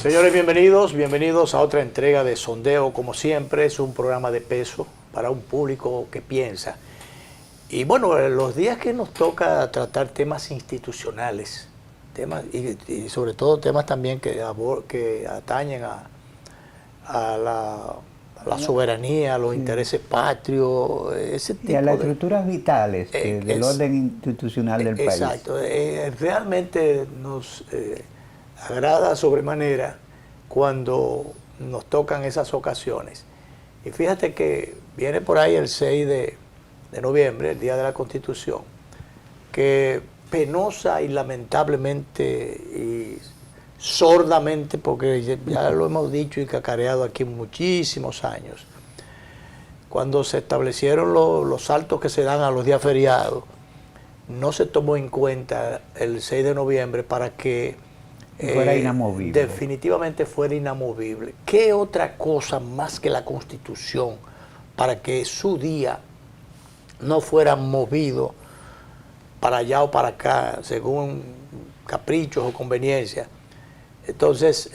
Señores, bienvenidos a otra entrega de Sondeo. Como siempre, es un programa de peso para un público que piensa. Y bueno, los días que nos toca tratar temas institucionales, y sobre todo temas también que atañen a la soberanía, a los intereses patrios, ese tipo y a las estructuras vitales del orden institucional del país. Exacto. Realmente nos agrada sobremanera cuando nos tocan esas ocasiones. Y fíjate que viene por ahí el 6 de noviembre, el Día de la Constitución, que penosa y lamentablemente y sordamente, porque ya lo hemos dicho y cacareado aquí muchísimos años, cuando se establecieron los saltos que se dan a los días feriados, no se tomó en cuenta el 6 de noviembre para que fuera inamovible. Definitivamente fuera inamovible. ¿Qué otra cosa más que la Constitución para que su día no fuera movido para allá o para acá, según caprichos o conveniencias? Entonces,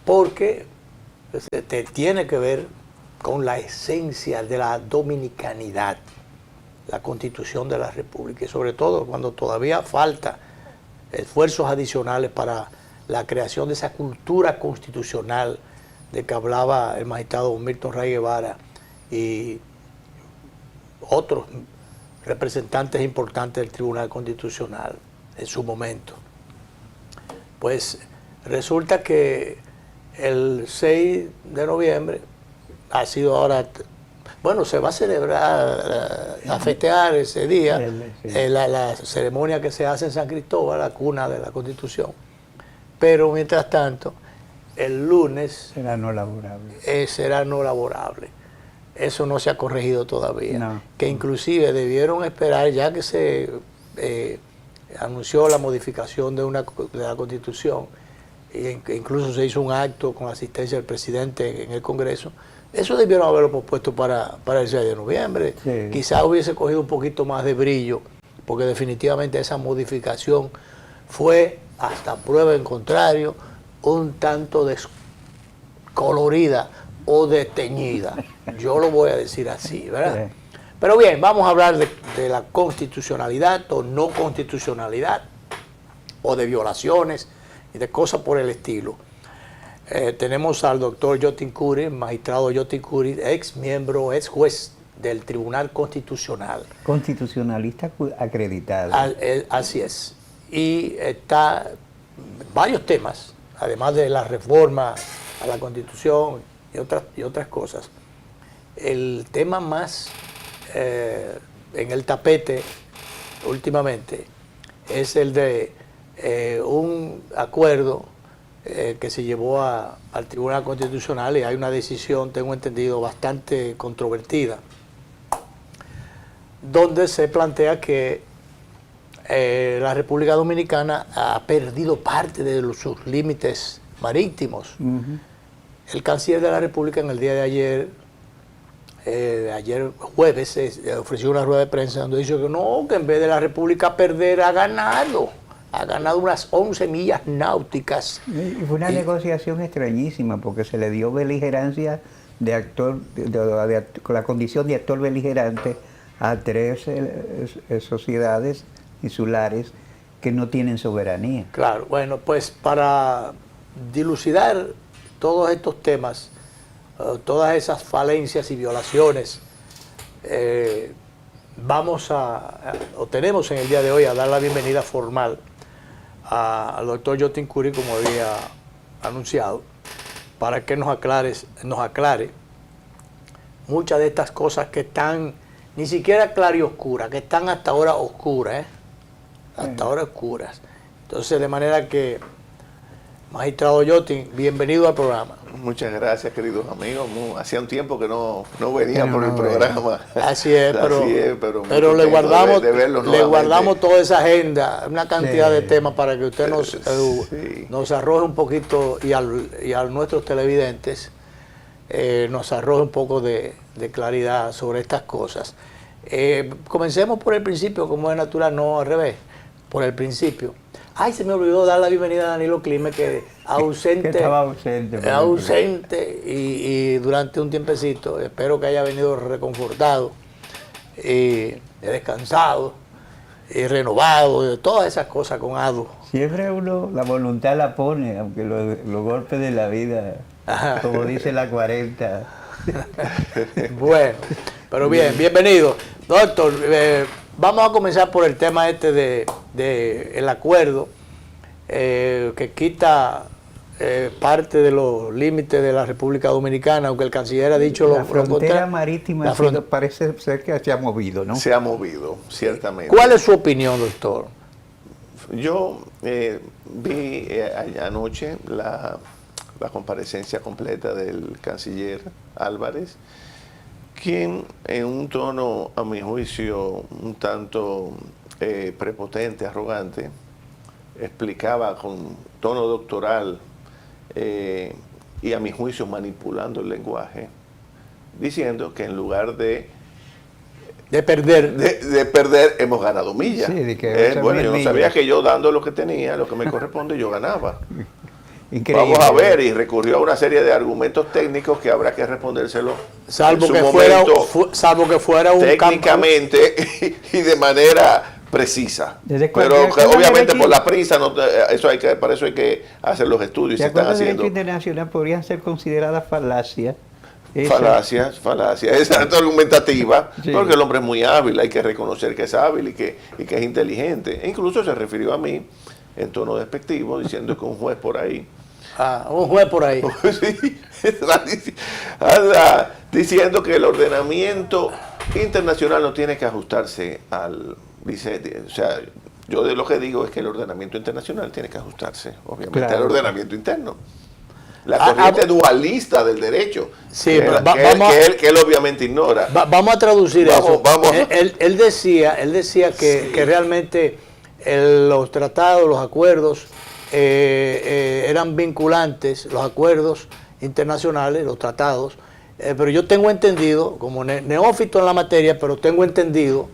porque tiene que ver con la esencia de la dominicanidad, la Constitución de la República, y sobre todo cuando todavía falta esfuerzos adicionales para la creación de esa cultura constitucional de que hablaba el magistrado Milton Ray Guevara y otros representantes importantes del Tribunal Constitucional en su momento. Pues resulta que el 6 de noviembre ha sido ahora, bueno, se va a celebrar, a festejar ese día, la ceremonia que se hace en San Cristóbal, la cuna de la Constitución. Pero mientras tanto, el lunes será no laborable. Será no laborable. Eso no se ha corregido todavía. No. Que inclusive debieron esperar, ya que se anunció la modificación de la Constitución, e incluso se hizo un acto con la asistencia del presidente en el Congreso. Eso debieron haberlo pospuesto para el 6 de noviembre. Sí. Quizás hubiese cogido un poquito más de brillo, porque definitivamente esa modificación fue, hasta prueba en contrario, un tanto descolorida o desteñida. Yo lo voy a decir así, ¿verdad? Sí. Pero bien, vamos a hablar de la constitucionalidad o no constitucionalidad, o de violaciones y de cosas por el estilo. Tenemos al doctor Yotin Curi, magistrado Yotin Curi, ex juez del Tribunal Constitucional. Constitucionalista acreditado. Así es. Y está varios temas, además de la reforma a la Constitución y otras cosas. El tema más en el tapete últimamente es el de un acuerdo que se llevó al Tribunal Constitucional, y hay una decisión, tengo entendido, bastante controvertida, donde se plantea que la República Dominicana ha perdido parte de sus límites marítimos. El canciller de la República en el día de ayer jueves, ofreció una rueda de prensa donde dice que no, que en vez de la República perder, ha ganado unas 11 millas náuticas. Y fue una negociación extrañísima, porque se le dio beligerancia de actor, con la condición de actor beligerante a 3 sociedades insulares que no tienen soberanía. Claro, bueno, pues para dilucidar todos estos temas, todas esas falencias y violaciones, tenemos en el día de hoy a dar la bienvenida formal al doctor Yotin Curi, como había anunciado, para que nos aclare muchas de estas cosas que están ni siquiera claras y oscuras, que están hasta ahora oscuras, ahora oscuras. Entonces, de manera que, magistrado Yotin, bienvenido al programa. Muchas gracias, queridos amigos. Hacía un tiempo que no venía por el programa. Así es, pero le guardamos toda esa agenda, una cantidad de temas para que usted nos arroje un poquito, y a nuestros televidentes nos arroje un poco de claridad sobre estas cosas. Comencemos por el principio, como es natural, no al revés. por el principio. Ay, se me olvidó dar la bienvenida a Danilo Clime, que ausente, Que estaba ausente. ausente y durante un tiempecito. Espero que haya venido reconfortado, y descansado, y renovado, y todas esas cosas con Adu. Siempre uno la voluntad la pone, aunque los golpes de la vida, Ajá. como dice la 40. Bueno, pero bien, bienvenido. Doctor, vamos a comenzar por el tema este de el acuerdo que quita parte de los límites de la República Dominicana, aunque el canciller ha dicho La frontera marítima parece ser que se ha movido, ¿no? Se ha movido, ciertamente. ¿Cuál es su opinión, doctor? Yo vi anoche la comparecencia completa del canciller Álvarez, quien en un tono, a mi juicio, un tanto prepotente, arrogante, explicaba con tono doctoral y a mi juicio manipulando el lenguaje, diciendo que en lugar de perder hemos ganado millas. Sí, de que Bueno, yo no millas. sabía que yo dando lo que tenía, lo que me corresponde, yo ganaba. Increíble. Vamos a ver, y recurrió a una serie de argumentos técnicos que habrá que respondérselo Salvo en su que momento, salvo que fuera un técnicamente y de manera precisa. Desde Pero cualquier que obviamente derecho- por la prisa, para eso hay que hacer los estudios, De se están acuerdo al derecho haciendo. internacional podrían ser consideradas falacias. Falacias, esa es argumentativa, Sí. porque el hombre es muy hábil, hay que reconocer que es hábil y que es inteligente. E incluso se refirió a mí en tono despectivo, diciendo que un juez por ahí, un juez por ahí. sí, anda diciendo que el ordenamiento internacional no tiene que ajustarse o sea, yo de lo que digo es que el ordenamiento internacional tiene que ajustarse, obviamente, Claro. al ordenamiento interno. La corriente dualista del derecho, Sí, que, pero que él obviamente ignora. Vamos a traducir eso. Vamos. Él decía que, Sí. que realmente los tratados, los acuerdos eran vinculantes, los acuerdos internacionales, los tratados, pero yo tengo entendido, como neófito en la materia, pero tengo entendido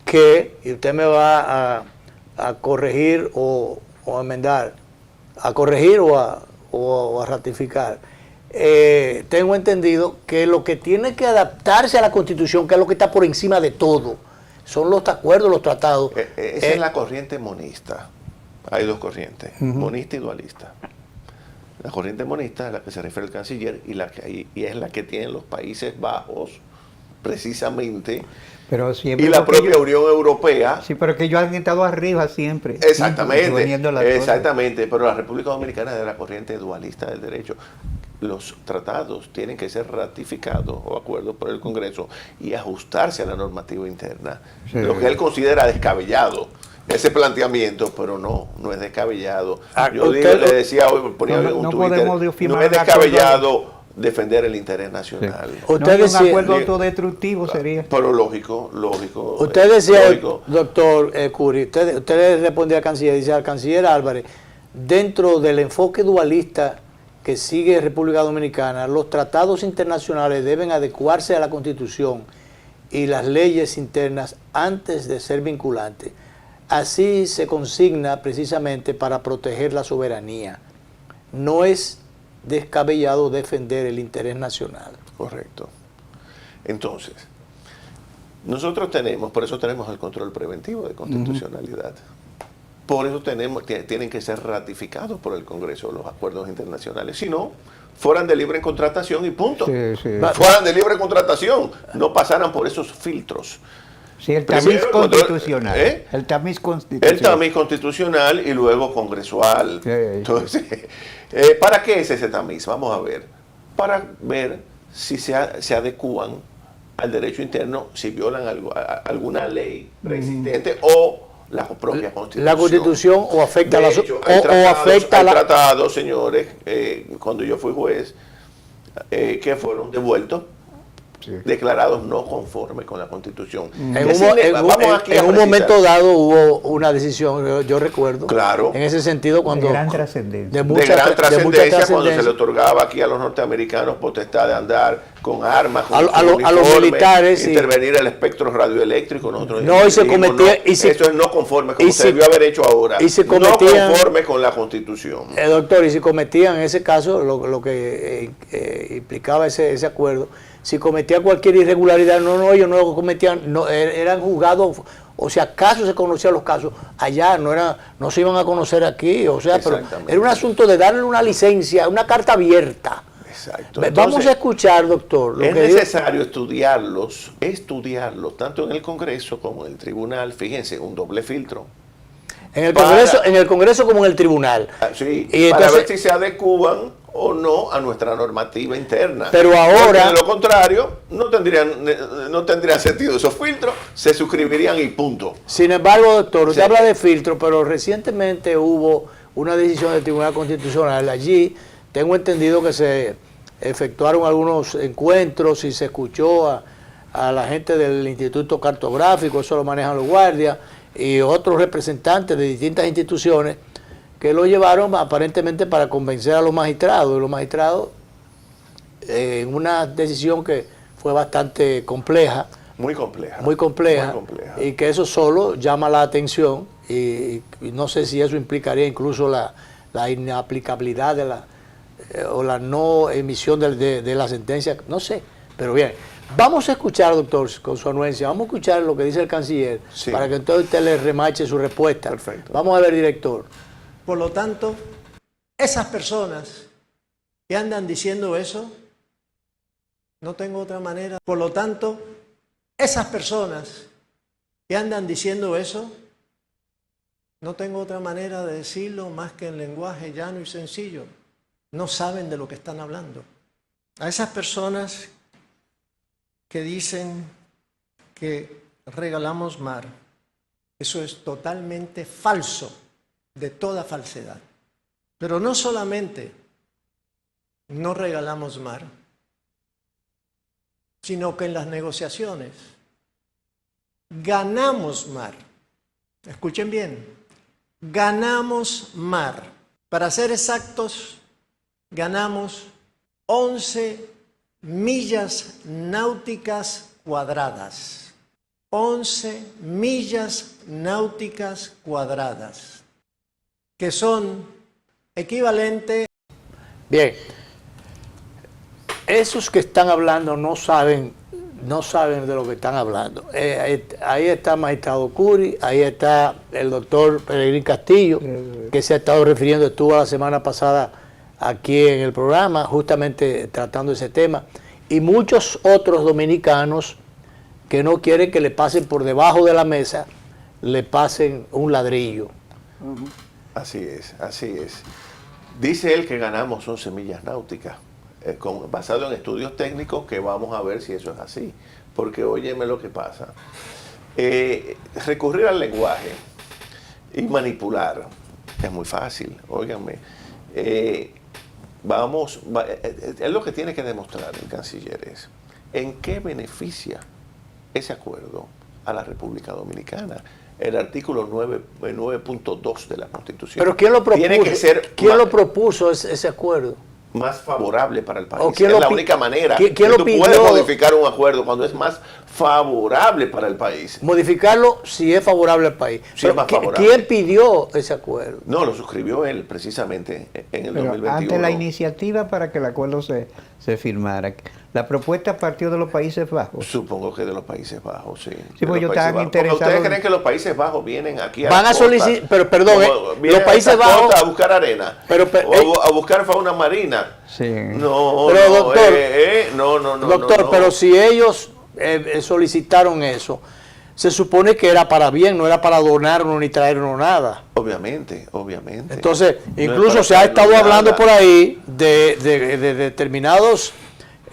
que, y usted me va a corregir o a enmendar, a corregir o a ratificar, tengo entendido que lo que tiene que adaptarse a la Constitución, que es lo que está por encima de todo, son los acuerdos, los tratados. Esa es la corriente monista. Hay dos corrientes, monista y dualista. La corriente monista es la que se refiere el canciller y es la que tienen los Países Bajos, precisamente, Pero siempre y la porque propia Unión Europea. Sí, pero que ellos han estado arriba siempre. Exactamente, Poniendo las cosas. exactamente, pero la República Dominicana es de la corriente dualista del derecho. Los tratados tienen que ser ratificados o acuerdos por el Congreso y ajustarse a la normativa interna. Sí. Lo que él considera descabellado, ese planteamiento, pero no es descabellado. Yo le decía hoy, ponía un no Twitter, podemos firmar no es un acuerdo. defendable defender el interés nacional. No, Usted hay un decía- acuerdo autodestructivo sería. Pero lógico. Usted decía, lógico. doctor Curi, usted le responde al canciller, dice al canciller Álvarez, dentro del enfoque dualista que sigue República Dominicana, los tratados internacionales deben adecuarse a la Constitución y las leyes internas antes de ser vinculantes. Así se consigna precisamente para proteger la soberanía. No es descabellado defender el interés nacional. Correcto. Entonces, nosotros por eso tenemos el control preventivo de constitucionalidad. Por eso tienen que ser ratificados por el Congreso los acuerdos internacionales. Si no, fueran de libre contratación y punto. Sí, sí. Fueran de libre contratación, no pasaran por esos filtros. Sí, el tamiz Primero, constitucional. ¿eh? El tamiz constitucional. El tamiz constitucional y luego congresual. Sí. Entonces, ¿para qué es ese tamiz? Vamos a ver. Para ver si se adecúan al derecho interno, si violan alguna ley preexistente o la propia Constitución. La Constitución o afecta a la De hecho, hay tratados, señores, cuando yo fui juez, que fueron devueltos Sí. declarados no conformes con la Constitución. En un momento dado hubo una decisión, yo recuerdo, claro, en ese sentido, cuando de gran trascendencia. de gran trascendencia cuando se le otorgaba aquí a los norteamericanos potestad de andar con armas, con a los militares, intervenir el espectro radioeléctrico. Nosotros no, y se cometía, esto es no conforme, como se debió haber hecho ahora, y se no conforme con la Constitución. Doctor, y si cometían en ese caso, lo que implicaba ese acuerdo, si cometía cualquier irregularidad, ellos no lo cometían, eran juzgados, o sea, acaso se conocían los casos allá, no se iban a conocer aquí, o sea, pero era un asunto de darle una licencia, una carta abierta. Exacto. Entonces, vamos a escuchar, doctor. Es necesario estudiarlos, tanto en el Congreso como en el Tribunal. Fíjense, un doble filtro. En el Congreso como en el Tribunal. Sí, y para entonces, ver si se adecuan o no a nuestra normativa interna. Pero ahora, porque de lo contrario, no tendrían sentido esos filtros, se suscribirían y punto. Sin embargo, doctor, usted habla de filtro, pero recientemente hubo una decisión del Tribunal Constitucional. Allí tengo entendido que se efectuaron algunos encuentros y se escuchó a la gente del Instituto Cartográfico, eso lo manejan los guardias, y otros representantes de distintas instituciones que lo llevaron aparentemente para convencer a los magistrados. Y los magistrados, en una decisión que fue bastante compleja, muy compleja, y que eso solo llama la atención, y no sé si eso implicaría incluso la inaplicabilidad o la no emisión de la sentencia, no sé, pero bien. Vamos a escuchar, doctor, con su anuencia, vamos a escuchar lo que dice el canciller, sí, para que entonces usted le remache su respuesta. Perfecto. Vamos a ver, director. Por lo tanto, esas personas que andan diciendo eso, no tengo otra manera. Por lo tanto, esas personas que andan diciendo eso, no tengo otra manera de decirlo más que en lenguaje llano y sencillo. No saben de lo que están hablando. A esas personas que dicen que regalamos mar, eso es totalmente falso, de toda falsedad. Pero no solamente no regalamos mar, sino que en las negociaciones ganamos mar. Escuchen bien, ganamos mar. Para ser exactos, ganamos 11 millas náuticas cuadradas. 11 millas náuticas cuadradas, que son equivalentes. Bien, esos que están hablando no saben de lo que están hablando. Ahí está el magistrado Curi, ahí está el doctor Peregrín Castillo, que se ha estado refiriendo, estuvo la semana pasada aquí en el programa, justamente tratando ese tema, y muchos otros dominicanos que no quieren que le pasen por debajo de la mesa, le pasen un ladrillo. Así es, así es. Dice él que ganamos 11 millas náuticas, basado en estudios técnicos, que vamos a ver si eso es así. Porque óyeme lo que pasa. Recurrir al lenguaje y manipular es muy fácil, óiganme. Es lo que tiene que demostrar el canciller es en qué beneficia ese acuerdo a la República Dominicana. El artículo 9.2 de la Constitución. Pero ¿quién lo propuso? Tiene que ser ¿Quién lo propuso ese acuerdo? Más favorable para el país. Es la única manera que tú puedes modificar un acuerdo cuando es más favorable para el país. Modificarlo si es favorable al país. Si es más favorable. ¿Quién pidió ese acuerdo? No, lo suscribió él precisamente en el 2021. Ante la iniciativa para que el acuerdo se firmara, ¿la propuesta partió de los Países Bajos? Supongo que de los Países Bajos, sí. Sí, pues yo estaba interesado. ¿Ustedes creen que los Países Bajos vienen aquí van a solicitar, pero perdón, los Países Bajos a buscar arena, o a buscar fauna marina? Sí. No, pero, no, doctor, no. Doctor, pero si ellos solicitaron eso, se supone que era para bien, no era para donarnos ni traernos nada. Obviamente. Entonces, incluso se ha estado hablando por ahí de determinados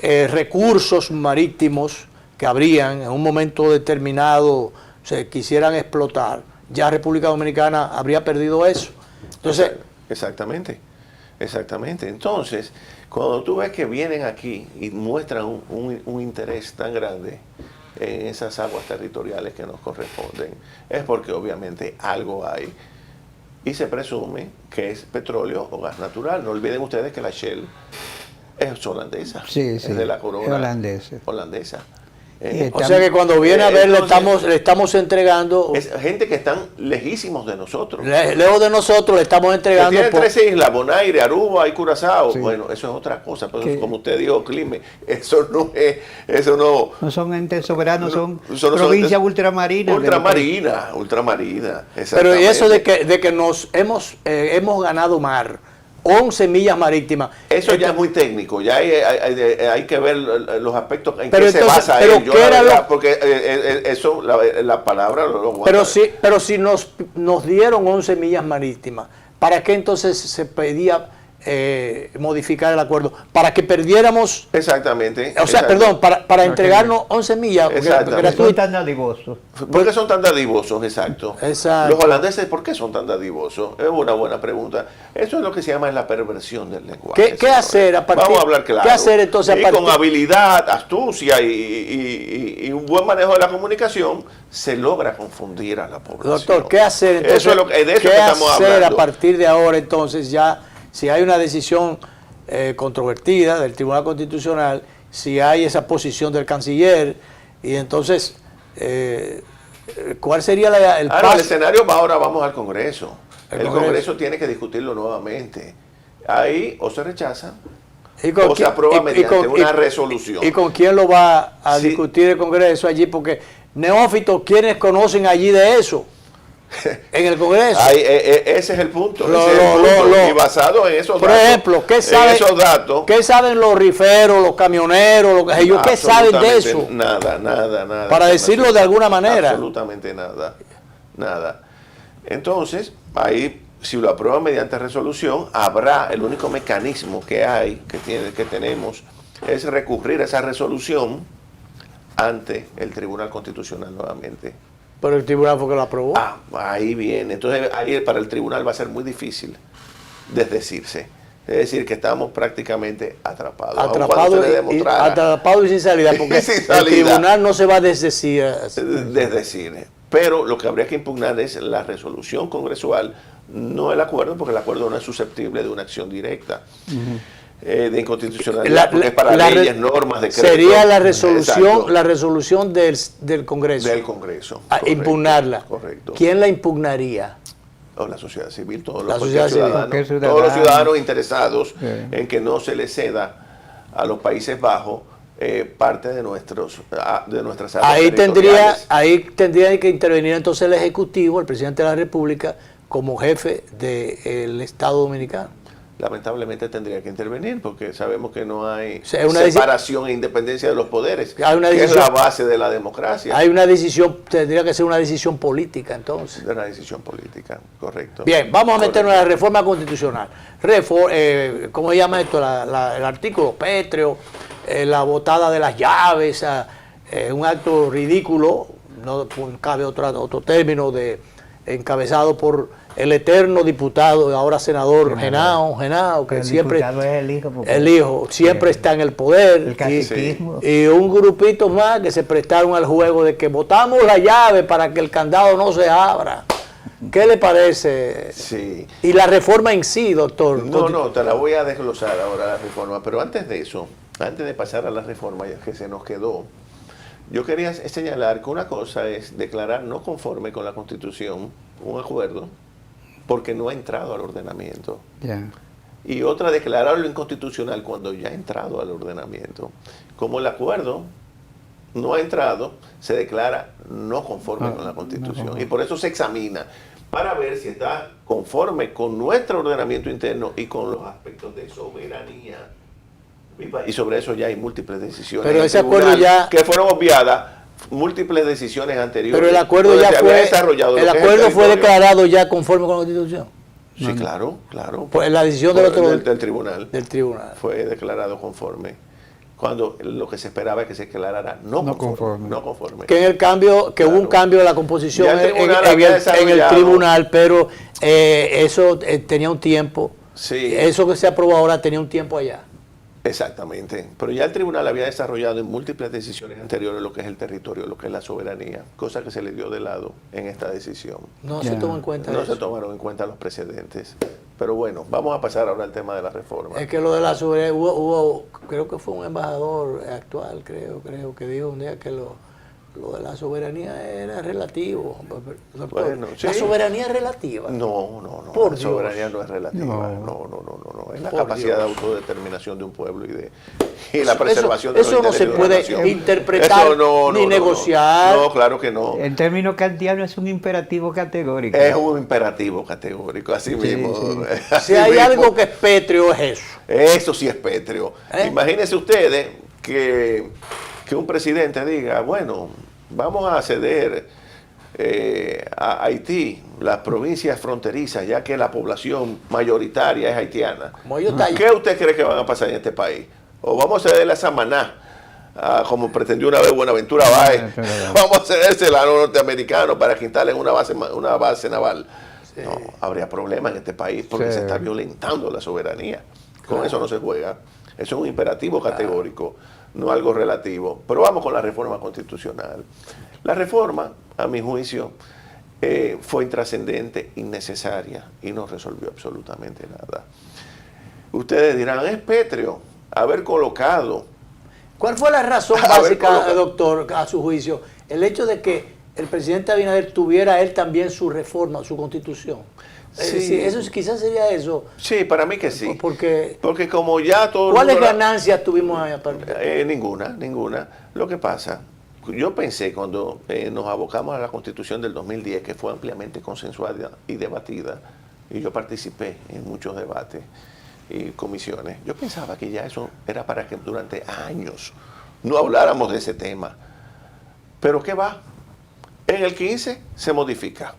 recursos marítimos que habrían en un momento determinado, se quisieran explotar. Ya República Dominicana habría perdido eso. Entonces, exactamente. Exactamente. Entonces, cuando tú ves que vienen aquí y muestran un interés tan grande en esas aguas territoriales que nos corresponden, es porque obviamente algo hay. Y se presume que es petróleo o gas natural. No olviden ustedes que la Shell es holandesa. Sí, sí, es de la corona holandesa. O sea que cuando viene a ver, le estamos entregando... Es gente que están lejísimos de nosotros. Lejos de nosotros le estamos entregando... Tienen 3 islas, Bonaire, Aruba y Curazao. Sí. Bueno, eso es otra cosa. Pero como usted dijo, Clime, eso no es... Eso no... No son entes soberanos, son son provincias ultramarinas. Ultramarina. Pero y eso de que nos hemos ganado mar, 11 millas marítimas. Eso ya es muy técnico, ya hay que ver los aspectos en pero que entonces, se basa pero ello, ¿qué era lo- porque eso, la palabra lo aguanta. Pero si nos dieron 11 millas marítimas, ¿para qué entonces se pedía modificar el acuerdo? Para que perdiéramos... Exactamente. O sea, perdón, para entregarnos 11 millas Exactamente. Son gratuitas. tan dadivosos. ¿Por qué son tan dadivosos? Exacto. Exacto. Los holandeses, ¿por qué son tan dadivosos? Es una buena pregunta. Eso es lo que se llama la perversión del lenguaje. ¿Qué señores. hacer a partir- Vamos a hablar claro. qué hacer entonces a y partir- con habilidad, astucia y un buen manejo de la comunicación se logra confundir a la población. Doctor, ¿qué hacer entonces? Eso es lo que, de eso ¿Qué que estamos hacer hablando. a partir de ahora entonces ya, si hay una decisión controvertida del Tribunal Constitucional, si hay esa posición del canciller, y entonces, ¿cuál sería el Ahora, paso? el escenario ahora vamos al Congreso. El El Congreso. Congreso tiene que discutirlo nuevamente. Ahí o se rechaza ¿Y con o se quién- aprueba mediante una y- resolución. ¿Y con quién lo va a Sí. discutir el Congreso allí? Porque neófitos, ¿quiénes conocen allí de eso? En el Congreso. Ese es el punto. Lo- ese es el lo- punto. lo- Y basado en esos Por datos. ejemplo, ¿qué en saben, esos datos. ¿qué saben los riferos, los camioneros, ellos qué saben de absolutamente eso? Nada. Para decirlo de alguna manera. Absolutamente nada. Entonces, ahí, si lo aprueban mediante resolución, habrá el único mecanismo que hay, que tenemos, es recurrir a esa resolución ante el Tribunal Constitucional nuevamente. Pero el tribunal fue que lo aprobó. Ahí viene. Entonces, ahí para el tribunal va a ser muy difícil desdecirse. Es decir, que estamos prácticamente atrapados. Aun cuando se le demostrara Atrapado y sin salida, porque Sin el salida. tribunal no se va a desdecir. desdecir. Pero lo que habría que impugnar es la resolución congresual, no el acuerdo, porque el acuerdo no es susceptible de una acción directa. De inconstitucionalidad, porque es para leyes, normas, decretos. Sería la Exacto. resolución del Congreso. Del Congreso. A Correcto, impugnarla. Correcto. ¿Quién la impugnaría? O la sociedad civil, todos La los sociedad civil. Cualquier todos ciudadano. los ciudadanos interesados Sí. en que no se le ceda a los Países Bajos parte de nuestras áreas Ahí territoriales. tendría que intervenir entonces el Ejecutivo, el Presidente de la República, como jefe del Estado Dominicano. Lamentablemente tendría que intervenir porque sabemos que no hay sea, una separación e independencia de los poderes, Hay una que es decisión- la base de la democracia. Hay una decisión, tendría que ser una decisión política entonces. De una decisión política, correcto. Bien, vamos a meternos en la Correcto. reforma constitucional. ¿Cómo se llama esto? El artículo pétreo, la botada de las llaves, un acto ridículo, no cabe otro término, encabezado por el eterno diputado, ahora senador Genao, que El siempre... diputado es el hijo. porque- El hijo siempre Sí. está en el poder. El caciquismo. Y un grupito más que se prestaron al juego de que botamos la llave para que el candado no se abra. ¿Qué le parece? Sí. Y la reforma en sí, doctor. No, te la voy a desglosar ahora la reforma, pero antes de eso, antes de pasar a la reforma ya que se nos quedó, yo quería señalar que una cosa es declarar no conforme con la Constitución un acuerdo porque no ha entrado al ordenamiento. Ya. Y otra, declararlo inconstitucional cuando ya ha entrado al ordenamiento. Como el acuerdo no ha entrado, se declara no conforme con la Constitución. Y por eso se examina para ver si está conforme con nuestro ordenamiento interno y con los aspectos de soberanía. Y sobre eso ya hay múltiples decisiones. Pero en el ese acuerdo tribunal ya- que fueron obviadas, múltiples decisiones anteriores. Pero el acuerdo donde ya se había fue, desarrollado el lo que es acuerdo fue territorio. declarado ya conforme con la Constitución. Sí, claro. Pues la decisión del otro del tribunal. del tribunal. Fue declarado conforme. Cuando lo que se esperaba es que se declarara no conforme. No conforme. Que en el cambio, que hubo un cambio de la composición Ya el en tribunal el había en el desarrollado- tribunal, pero eso tenía un tiempo Sí. Eso que se aprobó ahora tenía un tiempo allá. Exactamente, pero ya el tribunal había desarrollado en múltiples decisiones anteriores lo que es el territorio, lo que es la soberanía, cosa que se le dio de lado en esta decisión. No se tomó en cuenta No eso. se tomaron en cuenta los precedentes. Pero bueno, vamos a pasar ahora al tema de la reforma. Es que lo de la soberanía, creo que fue un embajador actual, creo que dijo un día que lo de la soberanía era relativo. Doctor, Bueno, sí. La soberanía es relativa. No. Por La Dios. soberanía no es relativa. No. No. Es la Por capacidad Dios. de autodeterminación de un pueblo y la preservación Eso de los no se intereses de la puede nación. interpretar Eso ni negociar. No, claro que no. En términos kantianos es un imperativo categórico. Es un imperativo categórico, así mismo. sí. Así Si hay mismo. algo que es pétreo es eso. Eso sí es pétreo. ¿Eh? Imagínense ustedes que un presidente diga, bueno, vamos a ceder a Haití las provincias fronterizas, ya que la población mayoritaria es haitiana. Como ellos están- ¿Qué usted cree que van a pasar en este país? O vamos a cederle a Samaná, como pretendió una vez Buenaventura Báez, vamos a cedérsela a los norteamericanos para que instalen una base naval. Sí. No, habría problemas en este país porque Sí. se está violentando la soberanía. Con eso no se juega. Eso es un imperativo categórico, no algo relativo. Pero vamos con la reforma constitucional. La reforma, a mi juicio, fue intrascendente, innecesaria y no resolvió absolutamente nada. Ustedes dirán, es pétreo haber colocado. ¿Cuál fue la razón A ver, básica, coloca. doctor, a su juicio? El hecho de que el presidente Abinader tuviera él también su reforma, su constitución. Sí. Quizás sería eso. Sí, para mí que sí. Porque, Porque como ya todo el ¿cuáles mundo la- ganancias tuvimos ahí aparte? Ninguna. Lo que pasa, yo pensé cuando nos abocamos a la Constitución del 2010, que fue ampliamente consensuada y debatida, y yo participé en muchos debates y comisiones, yo pensaba que ya eso era para que durante años no habláramos de ese tema. Pero ¿qué va? En el 15 se modifica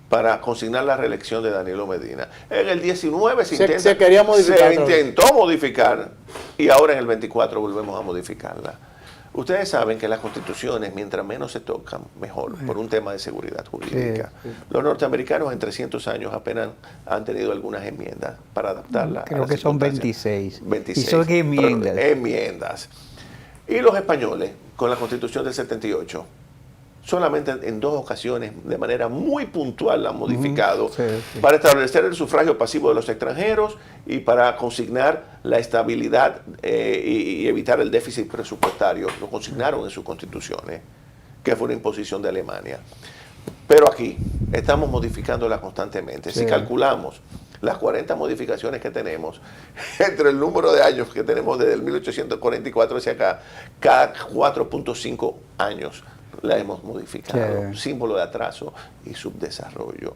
para consignar la reelección de Danilo Medina. En el 19 Se quería modificar se otra vez. intentó modificar y ahora en el 24 volvemos a modificarla. Ustedes saben que las constituciones, mientras menos se tocan, mejor, por un tema de seguridad jurídica. Sí, sí. Los norteamericanos en 300 años apenas han tenido algunas enmiendas para adaptarla. Creo que son 26. 26. Y son enmiendas. Pero, enmiendas. Y los españoles, con la constitución del 78, solamente en 2 ocasiones, de manera muy puntual, la han modificado Sí. para establecer el sufragio pasivo de los extranjeros y para consignar la estabilidad y evitar el déficit presupuestario. Lo consignaron en sus constituciones, que fue una imposición de Alemania. Pero aquí estamos modificándola constantemente. Si Sí. calculamos las 40 modificaciones que tenemos, entre el número de años que tenemos desde el 1844 hacia acá, cada 4.5 años la hemos modificado. Sí. Símbolo de atraso y subdesarrollo.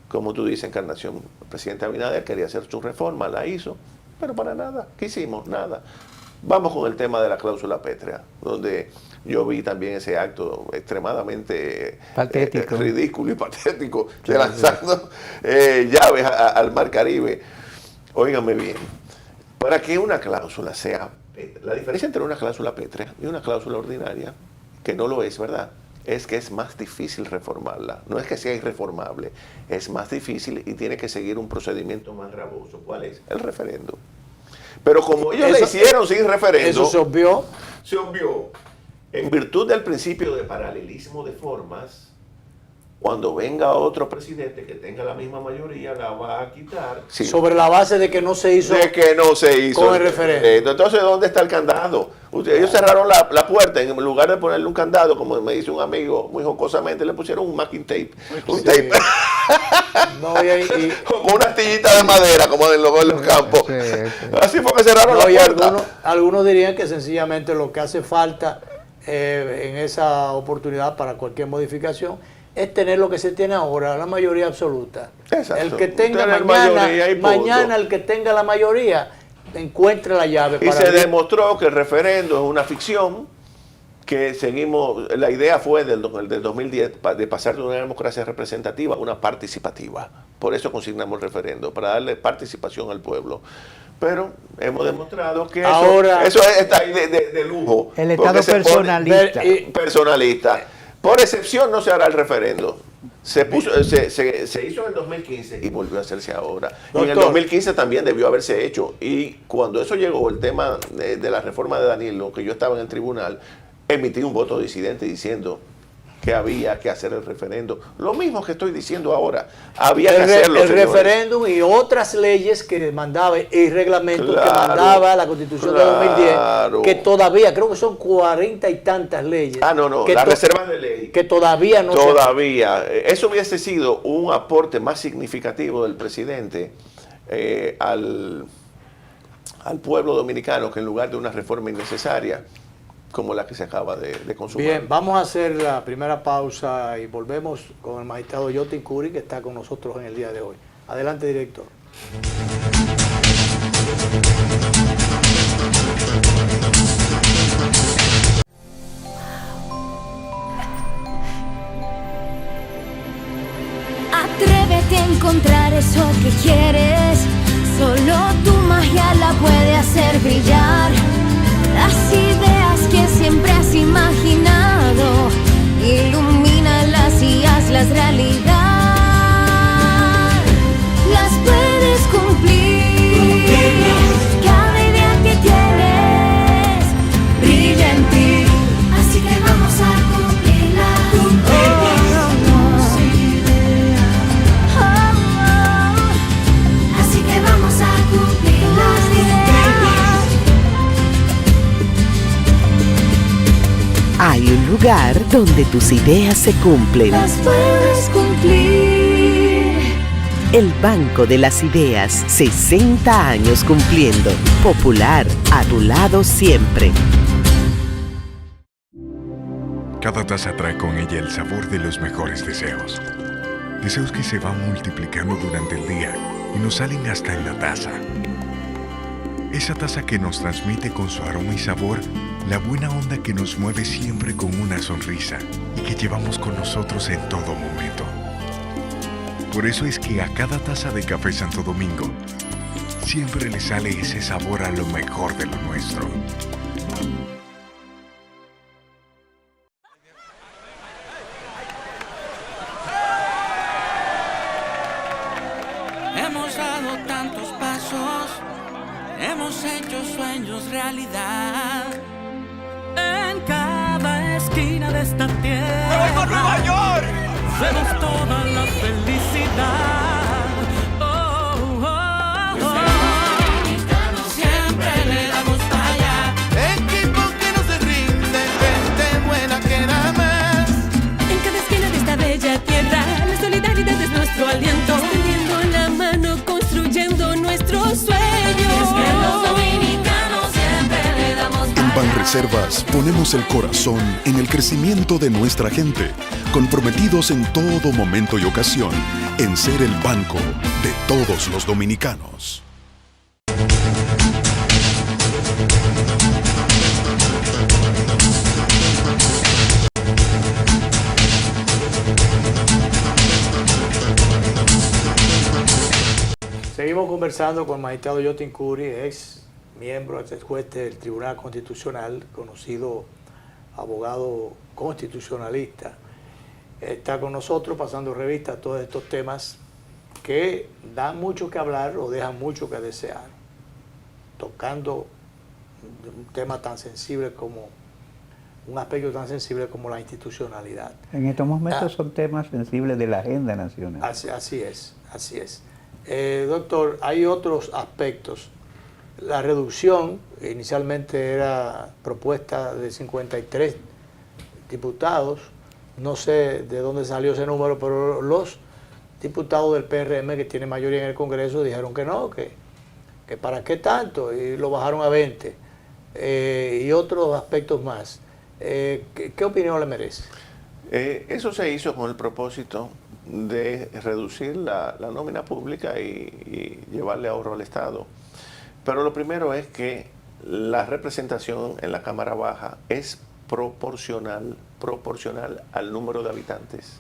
Como tú dices, Encarnación, el presidente Abinader quería hacer su reforma, la hizo, pero para nada. ¿Qué hicimos? Nada. Vamos con el tema de la cláusula pétrea, donde yo vi también ese acto extremadamente Patético. ridículo y patético, de lanzando llaves al Mar Caribe. Óigame bien, para que una cláusula sea, la diferencia entre una cláusula pétrea y una cláusula ordinaria, que no lo es, ¿verdad?, es que es más difícil reformarla. No es que sea irreformable, es más difícil y tiene que seguir un procedimiento más gravoso. ¿Cuál es? El referendo. Pero como ellos Eso- le hicieron sin referendo, Eso se obvió. se obvió, en virtud del principio de paralelismo de formas, cuando venga otro presidente que tenga la misma mayoría, la va a quitar. Sí, Sobre la base de que no se hizo. de que no se hizo con el referendo. Entonces, ¿dónde está el candado? Ellos cerraron la puerta, en lugar de ponerle un candado, como me dice un amigo muy jocosamente, le pusieron un masking tape. Un Sí. tape No, con una astillita de madera, como en los campos. Sí, sí. Así fue que cerraron no, y la puerta. algunos dirían que sencillamente lo que hace falta en esa oportunidad para cualquier modificación es tener lo que se tiene ahora, la mayoría absoluta. Exacto. El que tenga Tener mayoría y punto. mañana el que tenga la mayoría encuentre la llave Y para se abrir. demostró que el referendo es una ficción, que seguimos, la idea fue del 2010 de pasar de una democracia representativa a una participativa. Por eso consignamos el referendo, para darle participación al pueblo. Pero hemos demostrado que Ahora- eso está ahí de lujo. El porque Estado se pone personalista. Ver- y- personalista. Por excepción no se hará el referendo. Se hizo en el 2015 y volvió a hacerse ahora. Y en el Doctor. 2015 también debió haberse hecho. Y cuando eso llegó, el tema de la reforma de Danilo, que yo estaba en el tribunal, emití un voto disidente diciendo que había que hacer el referendo. Lo mismo que estoy diciendo ahora. Había que hacerlo, el señores. referéndum y otras leyes que mandaba y reglamentos que Claro, mandaba la Constitución de 2010, claro. que todavía, creo que son 40 y tantas leyes. No, que las reservas de ley. que todavía no Todavía. Eso hubiese sido un aporte más significativo del presidente al pueblo dominicano que en lugar de una reforma innecesaria como la que se acaba de consumar. Bien, vamos a hacer la primera pausa y volvemos con el magistrado Yotin Curi, que está con nosotros en el día de hoy. Adelante, director. Atrévete a encontrar eso que quieres. Solo tu magia la puede hacer brillar. Las ideas que siempre has imaginado, ilumínalas y hazlas realidad. Las puedes cumplir. Cada idea que tienes brilla en ti. Así que vamos a cumplirla. Así que vamos a cumplir las ideas. Hay un lugar donde tus ideas se cumplen. Las puedes cumplir. El Banco de las Ideas, 60 años cumpliendo. Popular, a tu lado siempre. Cada taza trae con ella el sabor de los mejores deseos. Deseos que se van multiplicando durante el día y nos salen hasta en la taza. Esa taza que nos transmite con su aroma y sabor la buena onda que nos mueve siempre con una sonrisa y que llevamos con nosotros en todo momento. Por eso es que a cada taza de Café Santo Domingo siempre le sale ese sabor a lo mejor de lo nuestro. Hemos dado tantos pasos, hemos hecho sueños realidad. En cada esquina de esta tierra, ¡me voy por Nueva York! Vemos toda la felicidad. Oh, oh, oh. Siempre le damos para allá. Equipo que no se rinde, gente buena que da más. En cada esquina de esta bella tierra, la solidaridad es nuestro aliento. Extendiendo la mano, construyendo nuestros sueños. Es que los dominicanos siempre le damos para En Banreservas ponemos el corazón en el crecimiento de nuestra gente, comprometidos en todo momento y ocasión en ser el banco de todos los dominicanos. Seguimos conversando con el magistrado Yotin Curi, ex miembro, ex juez del Tribunal Constitucional, conocido abogado constitucionalista. Está con nosotros pasando revista a todos estos temas que dan mucho que hablar o dejan mucho que desear, tocando un tema tan sensible como, un aspecto tan sensible como la institucionalidad. En estos momentos son temas sensibles de la agenda nacional. Así es, así es. Doctor, hay otros aspectos. La reducción inicialmente era propuesta de 53 diputados. No sé de dónde salió ese número, pero los diputados del PRM que tienen mayoría en el Congreso dijeron que no, que para qué tanto, y lo bajaron a 20. Y otros aspectos más. ¿Qué opinión le merece? Eso se hizo con el propósito de reducir la nómina pública y llevarle ahorro al Estado. Pero lo primero es que la representación en la Cámara Baja es proporcional al número de habitantes.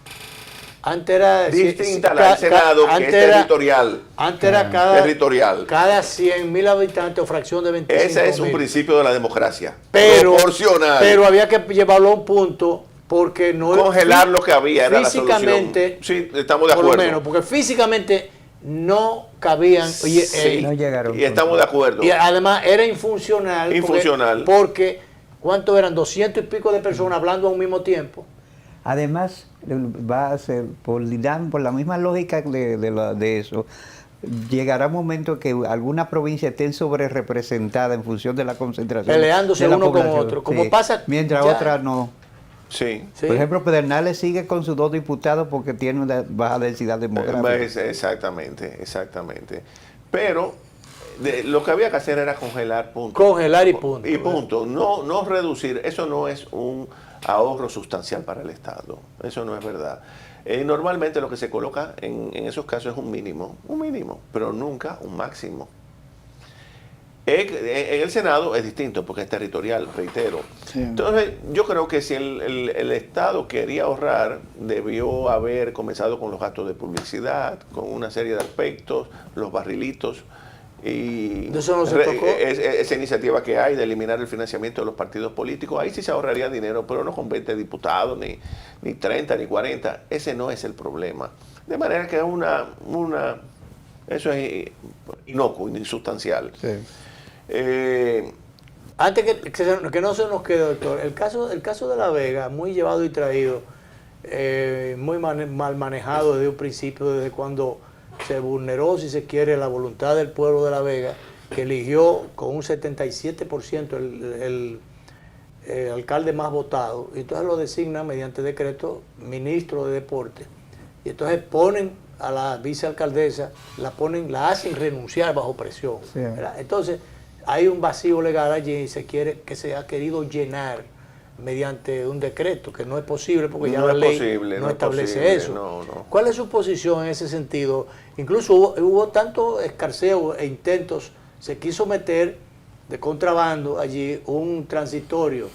Antes era distinta al Senado, que es territorial. Antes era cada 100.000 habitantes o fracción de 25.000. Ese es un principio de la democracia. Proporcional. Pero había que llevarlo a un punto porque no congelar lo que había era la solución. Físicamente, sí, estamos de acuerdo. por lo menos, porque físicamente no cabían. Sí, no llegaron. Y estamos de acuerdo. Y además era infuncional. Infuncional. Porque ¿cuántos eran? 200 y pico de personas hablando a un mismo tiempo. Además, va a ser, por la misma lógica de eso, llegará un momento que alguna provincia estén sobre representada en función de la concentración. Peleándose de la uno con población. otro. Como pasa. Mientras ya. otras no. Sí. Sí. Por ejemplo, Pedernales sigue con sus 2 diputados porque tiene una baja densidad demográfica. Exactamente. Pero lo que había que hacer era congelar, punto. Congelar y punto. Y punto. No reducir. Eso no es un ahorro sustancial para el Estado. Eso no es verdad. Normalmente lo que se coloca en esos casos es un mínimo, pero nunca un máximo. En el Senado es distinto porque es territorial, reitero. Sí. Entonces, yo creo que si el Estado quería ahorrar, debió haber comenzado con los gastos de publicidad, con una serie de aspectos, los barrilitos, y ¿De eso no se tocó? esa iniciativa que hay de eliminar el financiamiento de los partidos políticos, ahí sí se ahorraría dinero, pero no con 20 diputados, ni 30, ni 40. Ese no es el problema. De manera que eso es inocuo, insustancial. Sí. Antes que no se nos quede, doctor, el caso de La Vega, muy llevado y traído, muy mal manejado desde un principio, desde cuando se vulneró, si se quiere, la voluntad del pueblo de La Vega, que eligió con un 77% el alcalde más votado, y entonces lo designan mediante decreto ministro de Deporte, y entonces ponen a la vicealcaldesa, la hacen renunciar bajo presión. Sí. Entonces, hay un vacío legal allí y se ha querido llenar mediante un decreto, que no es posible porque ya No la es ley posible, no no es establece posible, eso. no. ¿Cuál es su posición en ese sentido? Incluso hubo tanto escarceo e intentos, se quiso meter de contrabando allí un transitorio,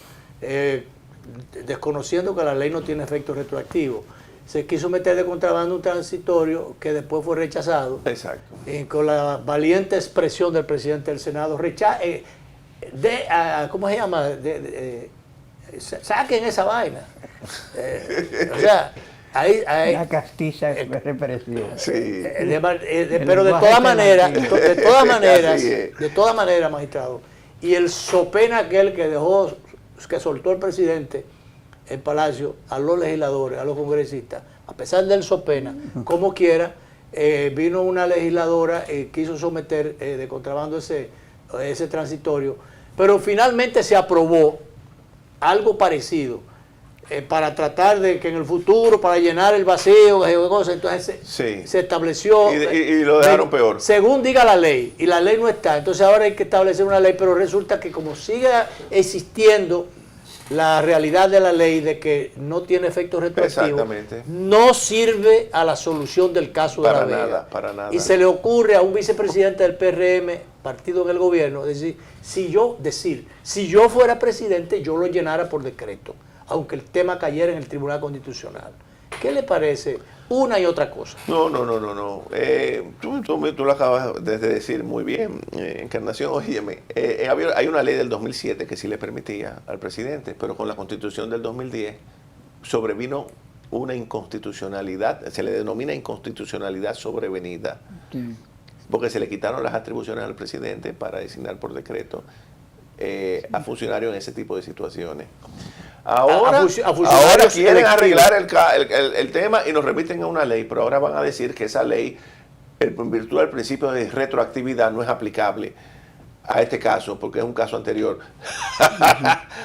desconociendo que la ley no tiene efecto retroactivo. Se quiso meter de contrabando un transitorio que después fue rechazado. Exacto. Con la valiente expresión del presidente del Senado, ¿cómo se llama? Saquen esa vaina. O sea, Una castiza represión. Sí. pero de todas maneras, de todas maneras, magistrado, y el sopena aquel que soltó el presidente en Palacio a los legisladores, a los congresistas, a pesar del sopena, como quiera, vino una legisladora y quiso someter de contrabando ese transitorio, pero finalmente se aprobó algo parecido para tratar de que en el futuro, para llenar el vacío, entonces se estableció y lo dejaron peor. según diga la ley, y la ley no está, entonces ahora hay que establecer una ley, pero resulta que como sigue existiendo la realidad de la ley de que no tiene efecto retroactivo, no sirve a la solución del caso de La Vega. Para nada. Y se le ocurre a un vicepresidente del PRM, partido en el gobierno, decir, si yo fuera presidente, yo lo llenara por decreto, aunque el tema cayera en el Tribunal Constitucional. ¿Qué le parece una y otra cosa? No. Tú lo acabas de decir muy bien, Encarnación. Óyeme, hay una ley del 2007 que sí le permitía al presidente, pero con la Constitución del 2010 sobrevino una inconstitucionalidad, se le denomina inconstitucionalidad sobrevenida, porque se le quitaron las atribuciones al presidente para designar por decreto a funcionarios en ese tipo de situaciones. Ahora quieren arreglar el tema y nos remiten a una ley, pero ahora van a decir que esa ley, en virtud del principio de retroactividad, no es aplicable a este caso, porque es un caso anterior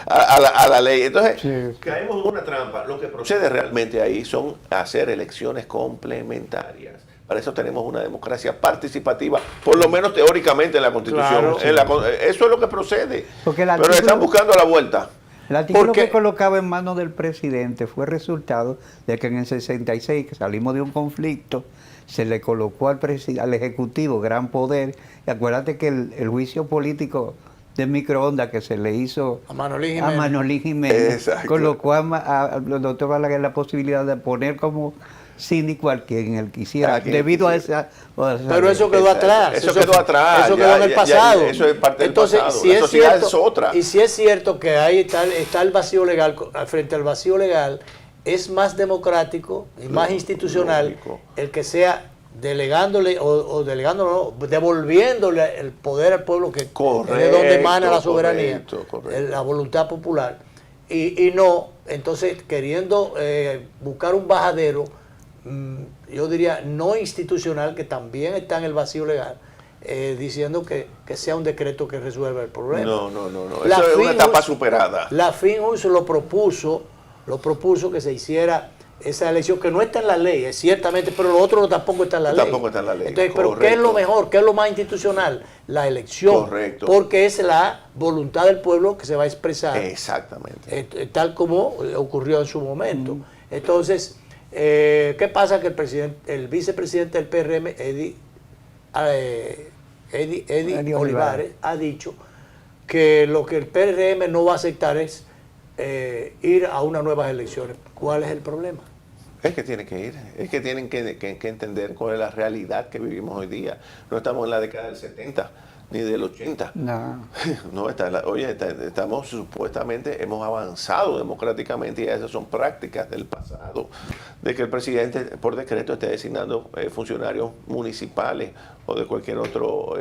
a la ley. Entonces, caemos en una trampa. Lo que procede realmente ahí son hacer elecciones complementarias. Para eso tenemos una democracia participativa, por lo menos teóricamente en la Constitución. Claro, eso es lo que procede. Pero están buscando la vuelta. El artículo que colocaba en manos del presidente fue resultado de que en el 66, que salimos de un conflicto, se le colocó al Ejecutivo gran poder. Y acuérdate que el juicio político de microondas que se le hizo a Manolín Jiménez colocó al doctor Balaguer la posibilidad de poner como síndico al quien él quisiera, A quien debido quisiera. Pero eso quedó atrás. Eso quedó atrás. Eso quedó en el pasado. Eso es parte Entonces, del pasado. si La es sociedad cierto, es otra. y si es cierto que ahí está el vacío legal, frente al vacío legal, es más democrático y más institucional lógico. el que sea delegándole devolviéndole el poder al pueblo, que es de donde emana la soberanía, correcto. la voluntad popular, y no, entonces queriendo buscar un bajadero, yo diría no institucional, que también está en el vacío legal, diciendo que sea un decreto que resuelva el problema. No. Eso es una etapa superada. La FinJuice lo propuso que se hiciera esa elección, que no está en la ley, ciertamente, pero lo otro tampoco está en la ley. Tampoco está en la ley. Entonces, pero ¿qué es lo mejor? ¿Qué es lo más institucional? La elección. Correcto. Porque es la voluntad del pueblo que se va a expresar. Exactamente. Tal como ocurrió en su momento. Entonces, ¿qué pasa? Que el vicepresidente del PRM, Eddie Olivares, ha dicho que lo que el PRM no va a aceptar es ir a unas nuevas elecciones. ¿Cuál es el problema? Es que tienen que ir, es que tienen que entender cuál es la realidad que vivimos hoy día. No estamos en la década del 70 ni del 80. No. No, estamos supuestamente, hemos avanzado democráticamente y esas son prácticas del pasado, de que el presidente por decreto esté designando funcionarios municipales o de cualquier otro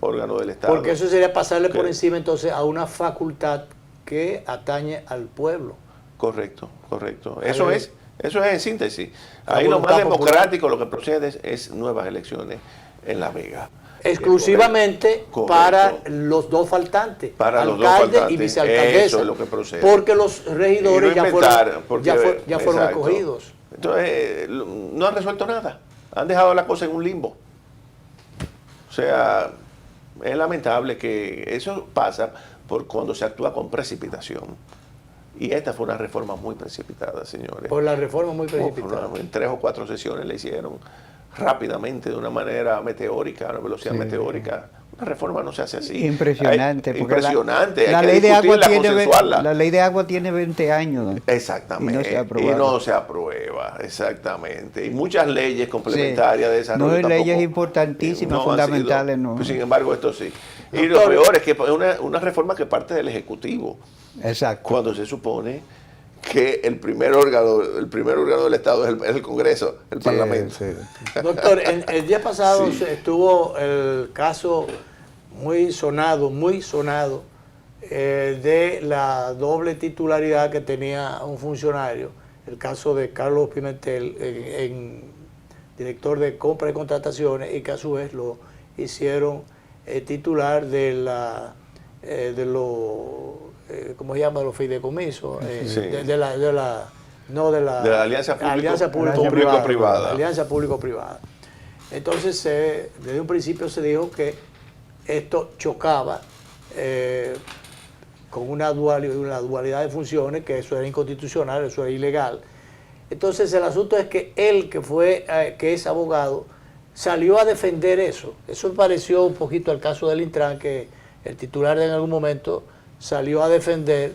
órgano del Estado. Porque eso sería pasarle por encima entonces a una facultad que atañe al pueblo. Correcto. Eso es en síntesis. Ahí lo voluntad más democrático, popular. lo que procede es nuevas elecciones en La Vega. Exclusivamente Correcto. para los dos faltantes, Para los dos alcalde faltantes. y vicealcaldesa. Eso es lo que procede. Porque los regidores ya fueron exacto. escogidos. Entonces, no han resuelto nada. Han dejado la cosa en un limbo. O sea, es lamentable que eso pasa por cuando se actúa con precipitación. Y esta fue una reforma muy precipitada, señores. Por la reforma muy precipitada. En 3 o 4 sesiones le hicieron rápidamente, de una manera meteórica, a una velocidad meteórica. Una reforma no se hace así. Impresionante. Porque impresionante. La Hay que ley de agua consensuarla. la ley de agua tiene 20 años. ¿no? Exactamente. Y no se aprueba. Exactamente. Y muchas leyes complementarias de desarrollo. No hay tampoco, leyes importantísimas, fundamentales, no. Pues, sin embargo, esto sí. Y lo peor es que es una reforma que parte del Ejecutivo. Exacto. Cuando se supone que el primer órgano del Estado es el Congreso, el Parlamento. Sí. Doctor, el día pasado estuvo el caso muy sonado, de la doble titularidad que tenía un funcionario, el caso de Carlos Pimentel, director de compra y contrataciones, y que a su vez lo hicieron titular de ¿cómo se llama? Los fideicomisos, de la alianza público-privada. Alianza público-privada. Entonces, desde un principio se dijo que esto chocaba con una dualidad de funciones, que eso era inconstitucional, eso era ilegal. Entonces, el asunto es que él, que es abogado, salió a defender eso. Eso me pareció un poquito al caso del Intran, que el titular en algún momento salió a defender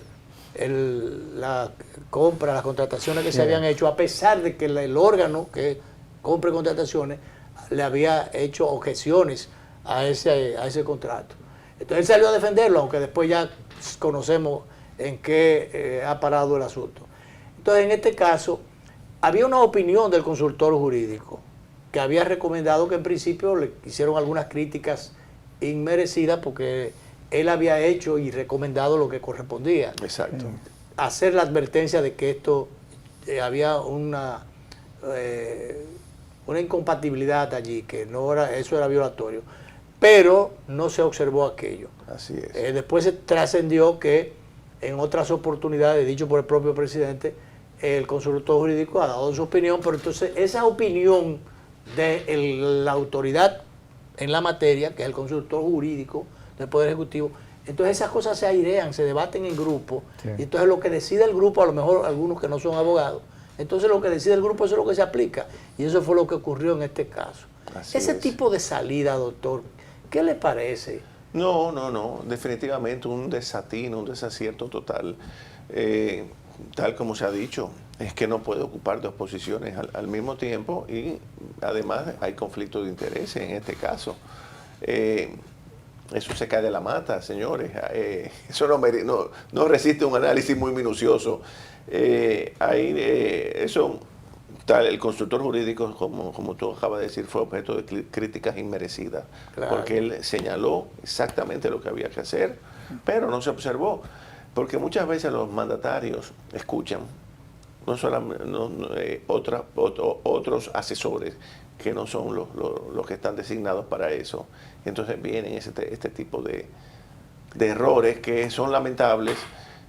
la compra, las contrataciones que se habían hecho, a pesar de que el órgano que compra contrataciones le había hecho objeciones a ese contrato. Entonces él salió a defenderlo, aunque después ya conocemos en qué ha parado el asunto. Entonces, en este caso, había una opinión del consultor jurídico que había recomendado, que en principio le hicieron algunas críticas inmerecidas porque él había hecho y recomendado lo que correspondía. Exacto. Hacer la advertencia de que esto había una incompatibilidad allí, que eso era violatorio. Pero no se observó aquello. Así es. Después se trascendió que en otras oportunidades, dicho por el propio presidente, el consultor jurídico ha dado su opinión, pero entonces esa opinión de la autoridad en la materia, que es el consultor jurídico del Poder Ejecutivo, entonces esas cosas se airean, se debaten en grupo, y entonces lo que decide el grupo, a lo mejor algunos que no son abogados, entonces lo que decide el grupo, eso es lo que se aplica, y eso fue lo que ocurrió en este caso. Ese tipo de salida, doctor, ¿qué le parece? No, definitivamente un desatino, un desacierto total, tal como se ha dicho. es que no puede ocupar dos posiciones al mismo tiempo y además hay conflicto de intereses en este caso. Eso se cae de la mata, señores. Eso no resiste un análisis muy minucioso. Eso, tal, el consultor jurídico, como tú acabas de decir, fue objeto de críticas inmerecidas, claro, porque él señaló exactamente lo que había que hacer, pero no se observó, porque muchas veces los mandatarios escuchan no solamente otros asesores que no son los que están designados para eso. Entonces vienen este tipo de errores que son lamentables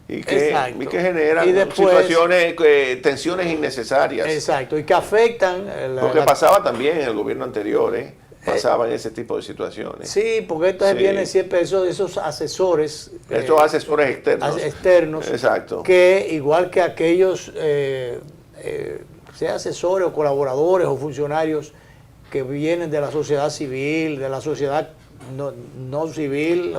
y que generan situaciones, tensiones innecesarias. Exacto, y que afectan... Porque pasaba también en el gobierno anterior, pasaban ese tipo de situaciones. Sí, porque entonces vienen siempre esos asesores. Estos asesores externos. Externos. Exacto. Que igual que aquellos, sea asesores o colaboradores o funcionarios que vienen de la sociedad civil, de la sociedad no civil,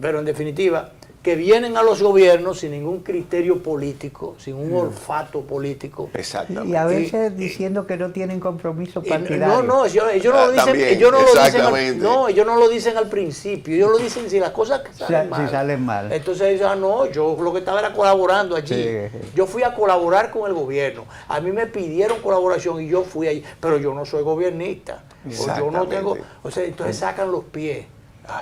pero en definitiva, que vienen a los gobiernos sin ningún criterio político, sin un olfato político. Exactamente. Y a veces diciendo que no tienen compromiso partidario. No, ellos no lo dicen, ellos no lo dicen al principio, ellos lo dicen si las cosas salen mal. Entonces dicen, yo lo que estaba era colaborando allí. Sí. Yo fui a colaborar con el gobierno. A mí me pidieron colaboración y yo fui allí, pero yo no soy gobiernista. O yo no tengo, entonces sacan los pies.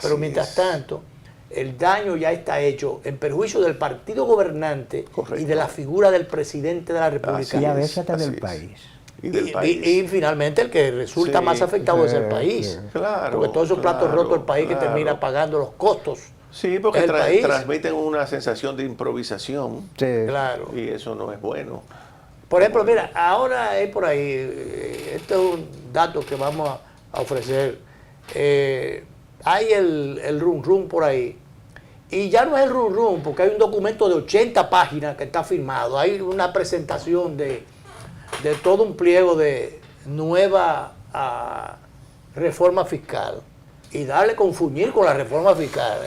Pero mientras tanto, el daño ya está hecho en perjuicio del partido gobernante. Correcto. Y de la figura del presidente de la República. Y a veces hasta del país. Y finalmente el que resulta más afectado es el país. Claro, porque todos esos platos rotos el país que termina pagando los costos. Sí, porque transmiten una sensación de improvisación. Sí. Claro. Y eso no es bueno. Por ejemplo, mira, ahora hay por ahí, este es un dato que vamos a ofrecer. Hay el rum por ahí. Y ya no es el rum porque hay un documento de 80 páginas que está firmado. Hay una presentación de todo un pliego de nueva reforma fiscal. Y darle con fuñir con la reforma fiscal,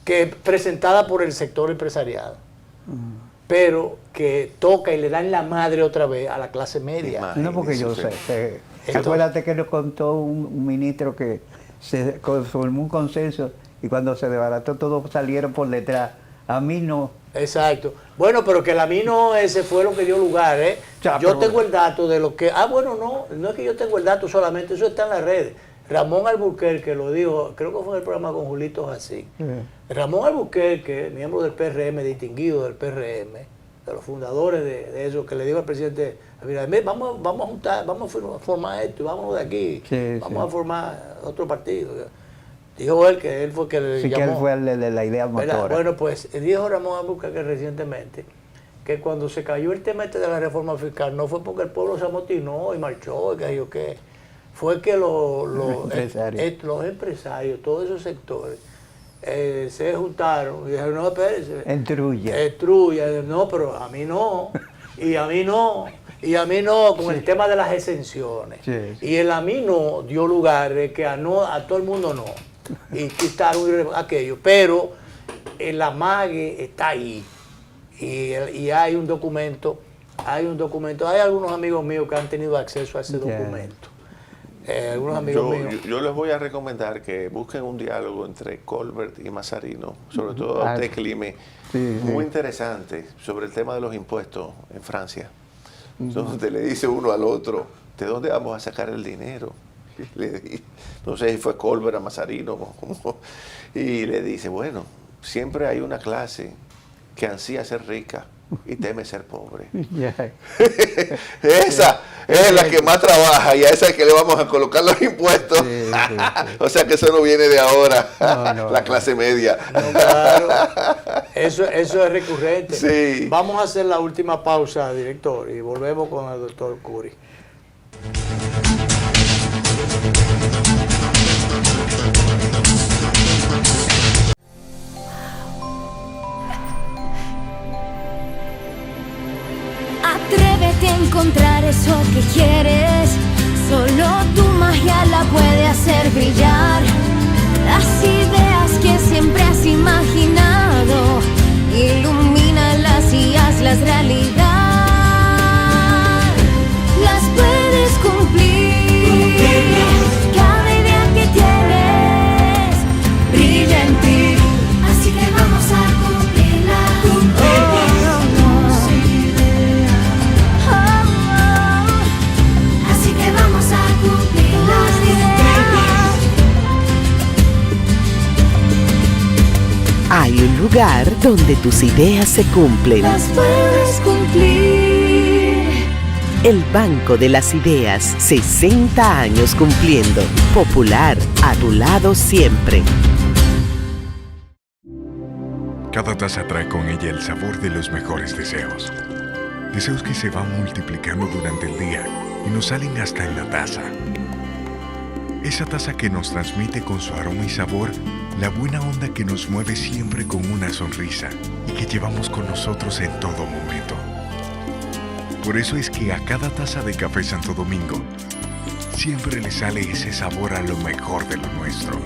que es presentada por el sector empresarial. Pero que toca y le dan la madre otra vez a la clase media. No, porque yo sé. Acuérdate que nos contó un ministro que se formó un consenso y cuando se desbarató todos salieron por detrás. A mí no. Exacto. Bueno, pero que a mí no, ese fue lo que dio lugar, yo tengo el dato de lo que... no es que yo tengo el dato solamente, eso está en las redes. Ramón Alburquerque lo dijo, creo que fue en el programa con Julito Jacín. Ramón Alburquerque, miembro del PRM, distinguido del PRM, de los fundadores de eso, que le dijo al presidente, vamos a juntar, vamos a formar esto, vámonos de aquí, vamos a formar otro partido. Dijo él que él fue que le llamó. Que él fue el de la idea motora. Bueno, pues dijo Ramón Alburquerque recientemente que cuando se cayó el tema de la reforma fiscal no fue porque el pueblo se amotinó y marchó, fue que los empresarios, todos esos sectores, se juntaron y dijeron, no, espérense. Entruya. No, pero a mí no. Y a mí no. Y a mí no, con el tema de las exenciones. Y el a mí no dio lugar que a todo el mundo no. Y quitaron aquello. Pero el amague está ahí. Y hay un documento. Hay algunos amigos míos que han tenido acceso a ese documento. Algunos amigos míos. Yo les voy a recomendar que busquen un diálogo entre Colbert y Mazarino, sobre todo a usted, Clime, muy interesante, sobre el tema de los impuestos en Francia, donde le dice uno al otro, ¿de dónde vamos a sacar el dinero? No sé si fue Colbert a Mazarino, y le dice, bueno, siempre hay una clase que ansía ser rica y teme ser pobre. Esa es la que más trabaja y a esa es que le vamos a colocar los impuestos. O sea que eso no viene de ahora, la clase media. Claro. Eso es recurrente. Vamos a hacer la última pausa, director, y volvemos con el doctor Curi. Atrévete a encontrar eso que quieres. Solo tu magia la puede hacer brillar. Las ideas que siempre has imaginado, ilumínalas y haz lugar donde tus ideas se cumplen. Las puedes cumplir. El Banco de las Ideas, 60 años cumpliendo. Popular, a tu lado siempre. Cada taza trae con ella el sabor de los mejores deseos. Deseos que se van multiplicando durante el día y nos salen hasta en la taza. Esa taza que nos transmite con su aroma y sabor la buena onda que nos mueve siempre con una sonrisa y que llevamos con nosotros en todo momento. Por eso es que a cada taza de Café Santo Domingo siempre le sale ese sabor a lo mejor de lo nuestro.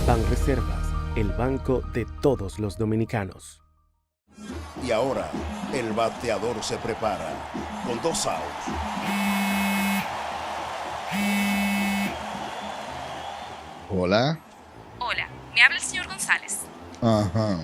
Banreservas, el banco de todos los dominicanos. Y ahora, el bateador se prepara con 2 outs. Hola. Hola, me habla el señor González. Ajá.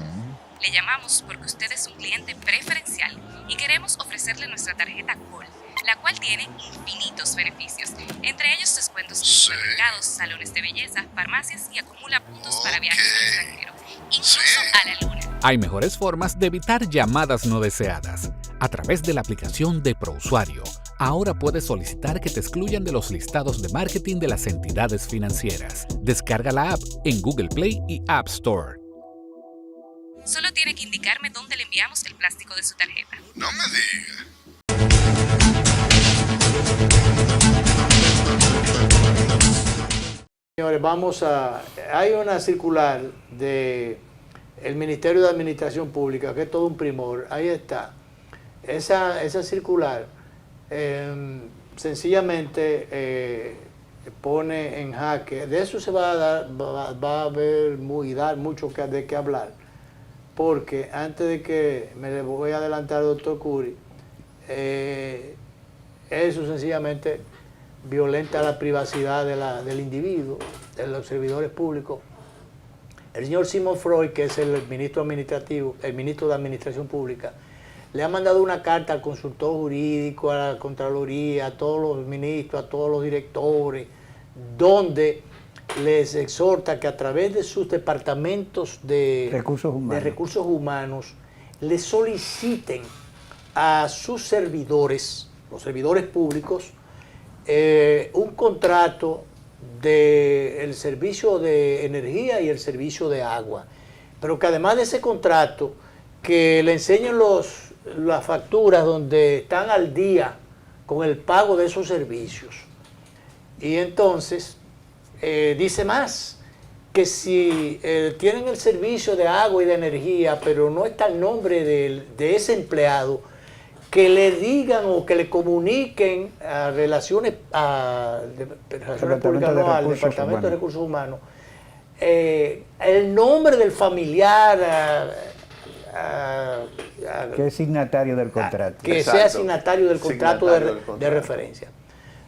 Le llamamos porque usted es un cliente preferencial y queremos ofrecerle nuestra tarjeta Gol, la cual tiene infinitos beneficios, entre ellos descuentos en supermercados, salones de belleza, farmacias y acumula puntos para viajes al extranjero, incluso a la luna. Hay mejores formas de evitar llamadas no deseadas. A través de la aplicación de ProUsuario, ahora puedes solicitar que te excluyan de los listados de marketing de las entidades financieras. Descarga la app en Google Play y App Store. Solo tiene que indicarme dónde le enviamos el plástico de su tarjeta. No me diga. Señores, hay una circular del Ministerio de Administración Pública, que es todo un primor, ahí está. Esa circular sencillamente pone en jaque, de eso se va a haber dar mucho de qué hablar, porque antes de que me le voy a adelantar al doctor Curi, eso sencillamente violenta la privacidad del individuo, de los servidores públicos. El señor Simon Freud, que es el ministro administrativo, el ministro de Administración Pública, le ha mandado una carta al consultor jurídico, a la Contraloría, a todos los ministros, a todos los directores, donde les exhorta que a través de sus departamentos de recursos humanos le soliciten a sus servidores, los servidores públicos, un contrato del servicio de energía y el servicio de agua, pero que además de ese contrato, que le enseñen las facturas donde están al día con el pago de esos servicios. Y entonces dice más, que si tienen el servicio de agua y de energía, pero no está el nombre de ese empleado, que le digan o que le comuniquen a Relaciones Públicas, no, al Departamento de Recursos Humanos, el nombre del familiar que es signatario del contrato. Que sea signatario del contrato de referencia.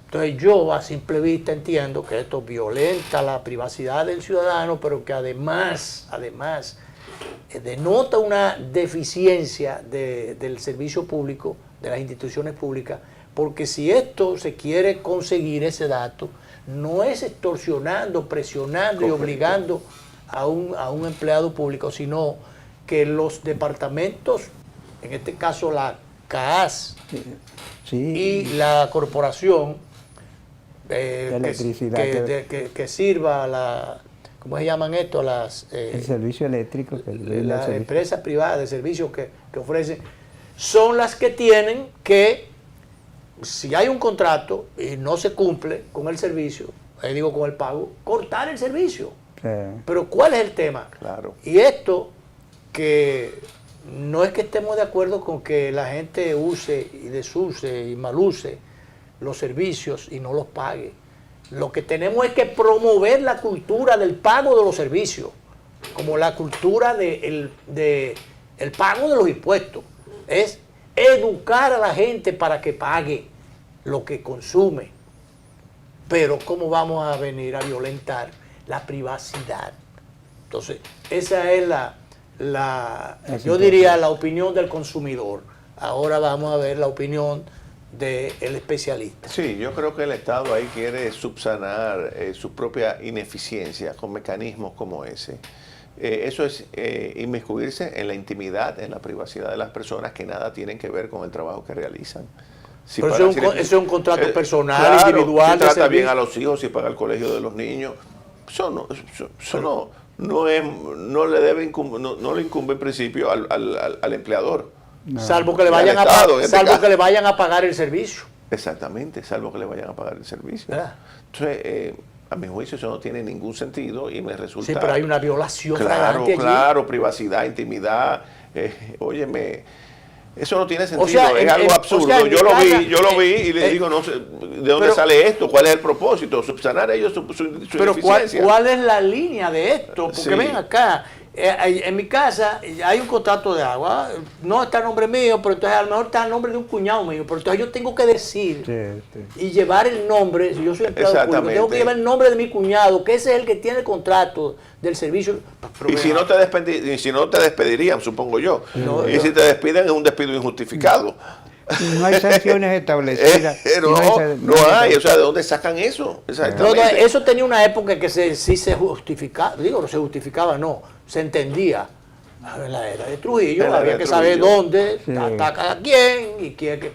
Entonces yo a simple vista entiendo que esto violenta la privacidad del ciudadano, pero que además denota una deficiencia del servicio público, de las instituciones públicas, porque si esto se quiere conseguir ese dato, no es extorsionando, presionando y obligando a un empleado público, sino que los departamentos, en este caso la CAAS y la corporación, electricidad, que sirva ¿cómo se llaman esto? El servicio eléctrico. Las empresas privadas de servicios que ofrecen, son las que tienen que, si hay un contrato y no se cumple con el servicio, digo con el pago, cortar el servicio. Sí. Pero ¿cuál es el tema? Claro. Y esto, que no es que estemos de acuerdo con que la gente use y desuse y maluse los servicios y no los pague. Lo que tenemos es que promover la cultura del pago de los servicios, como la cultura del pago de los impuestos. Es educar a la gente para que pague lo que consume. Pero ¿cómo vamos a venir a violentar la privacidad? Entonces, esa es yo diría la opinión del consumidor. Ahora vamos a ver la opinión del especialista. Sí, yo creo que el Estado ahí quiere subsanar su propia ineficiencia con mecanismos como ese. Eso es inmiscuirse en la intimidad, en la privacidad de las personas que nada tienen que ver con el trabajo que realizan. Pero eso es un contrato personal, claro, individual. Si trata bien a los hijos, si paga el colegio de los niños, no le incumbe en principio al empleador. No. Salvo que le vayan a pagar el servicio. Exactamente, salvo que le vayan a pagar el servicio. ¿Verdad? Entonces, a mi juicio eso no tiene ningún sentido y me resulta... Sí, pero hay una violación. Claro, privacidad, intimidad. Óyeme, eso no tiene sentido, es algo absurdo. Yo lo vi y le digo, no sé, ¿de dónde sale esto? ¿Cuál es el propósito? Subsanar ellos su pero ineficiencia. ¿cuál es la línea de esto? Porque ven acá, en mi casa hay un contrato de agua, no está a nombre mío, pero entonces a lo mejor está a nombre de un cuñado mío, pero entonces yo tengo que decir y llevar el nombre, si yo soy empleado público, tengo que llevar el nombre de mi cuñado, que ese es el que tiene el contrato del servicio. Y si no te despedirían, supongo yo. Y si te despiden es un despido injustificado. No hay sanciones establecidas. No hay, o sea, ¿de dónde sacan eso? Exactamente. Eso tenía una época que sí se justificaba, no se justificaba, se entendía. En la era de Trujillo había que saber dónde está cada quien y que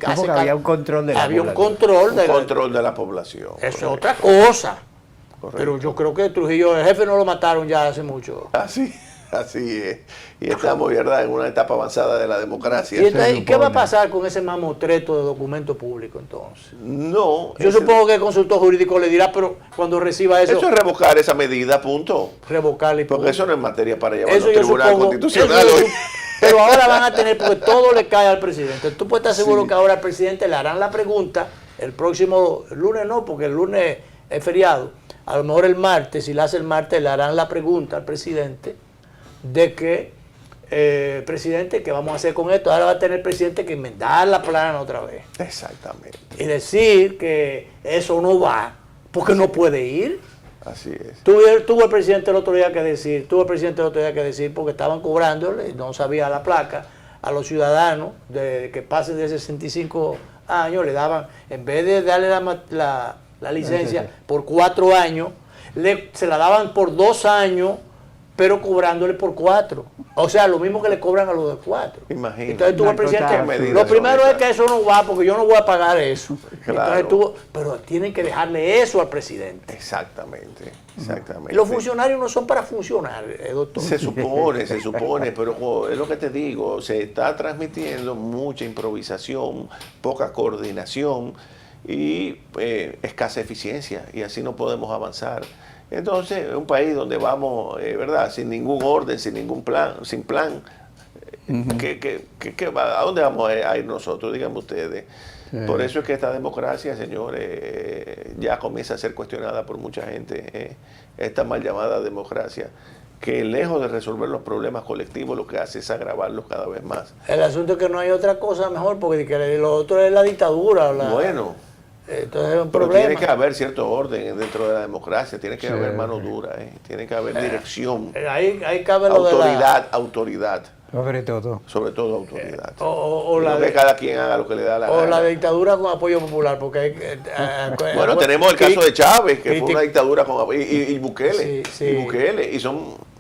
hace había un control de la población. Un control de la población. Eso es otra cosa. Correcto. Pero yo creo que Trujillo, el jefe no lo mataron ya hace mucho. Así es. Y estamos, ¿verdad?, en una etapa avanzada de la democracia. ¿Y qué va a pasar con ese mamotreto de documento público entonces? No. Yo supongo que el consultor jurídico le dirá, pero cuando reciba eso... Eso es revocar esa medida, punto. Revocarla y punto. Porque eso no es materia para llevarlo al Tribunal Constitucional. Pero ahora van a tener, porque todo le cae al presidente. Tú puedes estar seguro que ahora al presidente le harán la pregunta, el próximo lunes no, porque el lunes es feriado. A lo mejor el martes, si la hace el martes, le harán la pregunta al presidente de que, presidente, ¿qué vamos a hacer con esto? Ahora va a tener el presidente que enmendar la plana otra vez. Exactamente. Y decir que eso no va, porque no puede ir. Así es. Tuvo el presidente el otro día que decir, porque estaban cobrándole, no sabía la placa, a los ciudadanos que pasen de 65 años, le daban, en vez de darle la licencia por 4 años, se la daban por 2 años, pero cobrándole por 4. O sea, lo mismo que le cobran a los de 4. Imagínate. Entonces tuvo el presidente. Lo primero es que eso no va, porque yo no voy a pagar eso. Claro. Pero tienen que dejarle eso al presidente. Exactamente. Los funcionarios no son para funcionar, doctor. Se supone, pero es lo que te digo, se está transmitiendo mucha improvisación, poca coordinación y escasa eficiencia, y así no podemos avanzar. Entonces, un país donde vamos, ¿verdad?, sin ningún orden, sin ningún plan, sin plan, ¿a dónde vamos a ir nosotros? Díganme ustedes. Sí. Por eso es que esta democracia, señores, ya comienza a ser cuestionada por mucha gente, esta mal llamada democracia, que lejos de resolver los problemas colectivos, lo que hace es agravarlos cada vez más. El asunto es que no hay otra cosa mejor, porque lo otro es la dictadura. Bueno. Entonces es un pero problema. Tiene que haber cierto orden dentro de la democracia, tiene que haber mano dura, tiene que haber dirección, ahí cabe lo autoridad. Sobre todo autoridad. Que cada quien haga lo que le da la gana. O la dictadura con apoyo popular, porque bueno, tenemos el caso de Chávez, que fue una dictadura con y Bukele,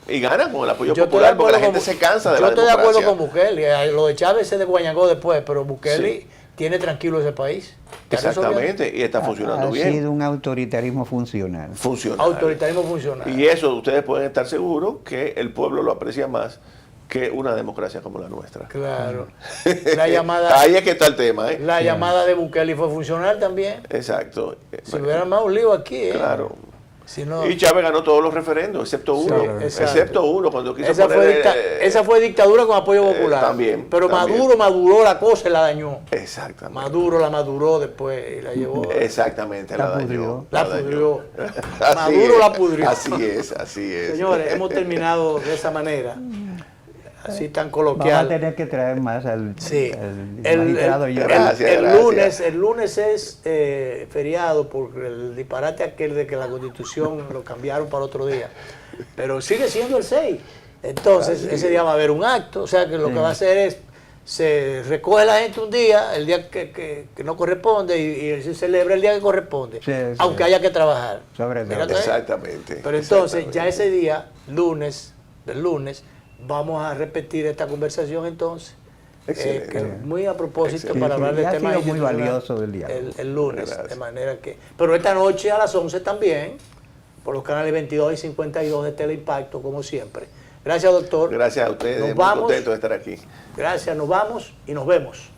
y ganan con el apoyo popular, porque la gente se cansa de la democracia. Yo estoy de acuerdo con Bukele, lo de Chávez se desguañangó después, pero Bukele tiene tranquilo ese país. Exactamente, y está funcionando bien. Ha sido un autoritarismo funcional. Autoritarismo funcional. Y eso ustedes pueden estar seguros que el pueblo lo aprecia más que una democracia como la nuestra. Claro. La llamada, ahí es que está el tema. La llamada de Bukele fue funcional también. Exacto. Si hubiera más un lío aquí. Claro. Si no, y Chávez ganó todos los referendos, excepto uno. Sí, excepto uno, cuando quiso esa fue dictadura con apoyo popular. También. Pero también. Maduro maduró la cosa y la dañó. Exactamente. Maduro la maduró después y la llevó. Exactamente, la dañó. La pudrió. Maduro la pudrió. Así es. Señores, hemos terminado de esa manera. Así tan coloquial. Vamos a tener que traer más al magistrado. El lunes es feriado por el disparate aquel de que la Constitución lo cambiaron para otro día. Pero sigue siendo el 6. Entonces, ese día va a haber un acto. O sea, que lo que va a hacer es, se recoge la gente un día, el día que no corresponde, y se celebra el día que corresponde. Aunque haya que trabajar. Exactamente. Pero entonces, ya ese día, del lunes, vamos a repetir esta conversación entonces. Muy a propósito para hablar del tema muy valioso del día. El lunes. Gracias. De manera que. Pero esta noche a las 11 también, por los canales 22 y 52 de Teleimpacto, como siempre. Gracias, doctor. Gracias a ustedes. Nos vamos. Muy contento de estar aquí. Gracias, nos vamos y nos vemos.